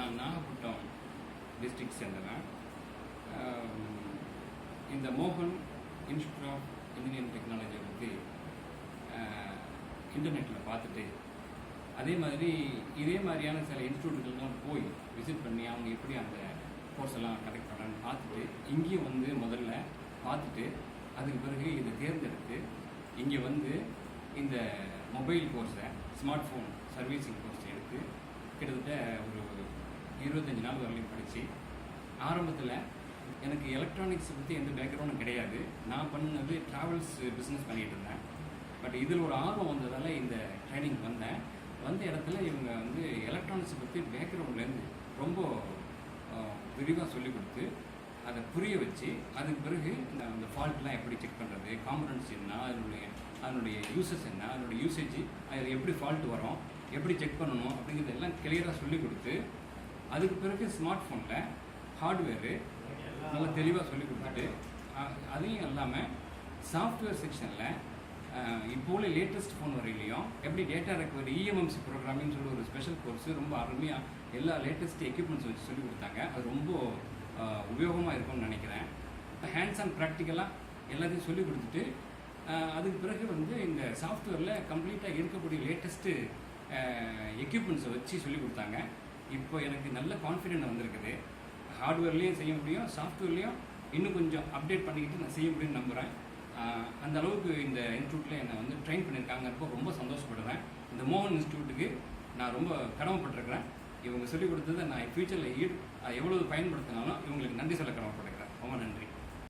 நான் நாகப்பட்டினம் டிஸ்ட்ரிக்ட் சேர்ந்தவன். இந்த மோகன் இன்ஸ்டியூட் ஆஃப் இன்ஜினியரிங் டெக்னாலஜியை பற்றி இன்டர்நெட்டில் பார்த்துட்டு அதே மாதிரியான சில இன்ஸ்டியூட்டுகள்லாம் போய் விசிட் பண்ணி அவங்க எப்படி அந்த கோர்ஸ் எல்லாம் கண்டக்ட் பண்ணான்னு பார்த்துட்டு இங்கேயும் வந்து முதல்ல பார்த்துட்டு அதுக்கு பிறகு இதை தேர்ந்தெடுத்து இங்கே வந்து இந்த மொபைல் கோர்ஸை ஸ்மார்ட் ஃபோன் சர்வீசிங் கோர்ஸ் எடுத்து கிட்டத்தட்ட ஒரு 25 நாள் வரலையும் படித்து ஆரம்பத்தில் எனக்கு எலக்ட்ரானிக்ஸ் பற்றி எந்த பேக்ரவுண்டும் கிடையாது. நான் பண்ணது ட்ராவல்ஸ் பிஸ்னஸ் பண்ணிகிட்டு இருந்தேன். பட் இதில் ஒரு ஆர்வம் வந்ததால் இந்த ட்ரைனிங் வந்த இடத்துல இவங்க வந்து எலக்ட்ரானிக்ஸை பற்றி பேக்ரவுண்ட்லேருந்து ரொம்ப விரிவாக சொல்லிக் கொடுத்து அதை புரிய வச்சு அதுக்கு பிறகு அந்த ஃபால்ட்லாம் எப்படி செக் பண்ணுறது, காம்பனன்ட்ஸ் என்ன, அதனுடைய யூசஸ் என்ன, அதனுடைய யூசேஜ், அதில் எப்படி ஃபால்ட் வரும், எப்படி செக் பண்ணணும் அப்படிங்கிறது எல்லாம் கிளியராக சொல்லிக் கொடுத்து அதுக்கு பிறகு ஸ்மார்ட் ஃபோனில் ஹார்ட்வேரு நல்லா தெளிவாக சொல்லிக் கொடுத்துட்டு அதையும் இல்லாமல் சாஃப்ட்வேர் செக்ஷனில் இப்போ உள்ள லேட்டஸ்ட் ஃபோன் வரையிலையும் எப்படி டேட்டா ரெக்கவரி emmc ப்ரோக்ராமிங்னு சொல்லி ஒரு ஸ்பெஷல் கோர்ஸு ரொம்ப அருமையாக எல்லா லேட்டஸ்ட் எக்யூப்மெண்ட்ஸ் வச்சு சொல்லிக் கொடுத்தாங்க. அது ரொம்ப உபயோகமாக இருக்கும்னு நினைக்கிறேன். ஹேண்ட்ஸ் அண்ட் ப்ராக்டிக்கலாக எல்லாத்தையும் சொல்லிக் கொடுத்துட்டு அதுக்கு பிறகு வந்து இந்த சாஃப்ட்வேரில் கம்ப்ளீட்டாக இருக்கக்கூடிய லேட்டஸ்ட்டு எக்யூப்மெண்ட்ஸை வச்சு சொல்லிக் கொடுத்தாங்க. இப்போ எனக்கு நல்ல கான்ஃபிடென்ட் வந்திருக்குது. ஹார்ட்வேர்லேயும் செய்ய முடியும், சாஃப்ட்வேர்லேயும் இன்னும் கொஞ்சம் அப்டேட் பண்ணிக்கிட்டு நான் செய்ய முடியும்னு நம்புகிறேன். அந்த அளவுக்கு இந்த இன்ஸ்டியூட்டில் என்னை வந்து ட்ரெயின் பண்ணியிருக்காங்கப்போ ரொம்ப சந்தோஷப்படுறேன். இந்த மோகன் இன்ஸ்டியூட்டுக்கு நான் ரொம்ப கடமைப்பட்டிருக்கிறேன். இவங்க சொல்லிக் கொடுத்ததை நான் ஃப்யூச்சரில் எவ்வளவு பயன்படுத்தினாலும் இவங்களுக்கு நன்றி சொல்ல கடமைப்பட்டிருக்கிறேன். ரொம்ப நன்றி.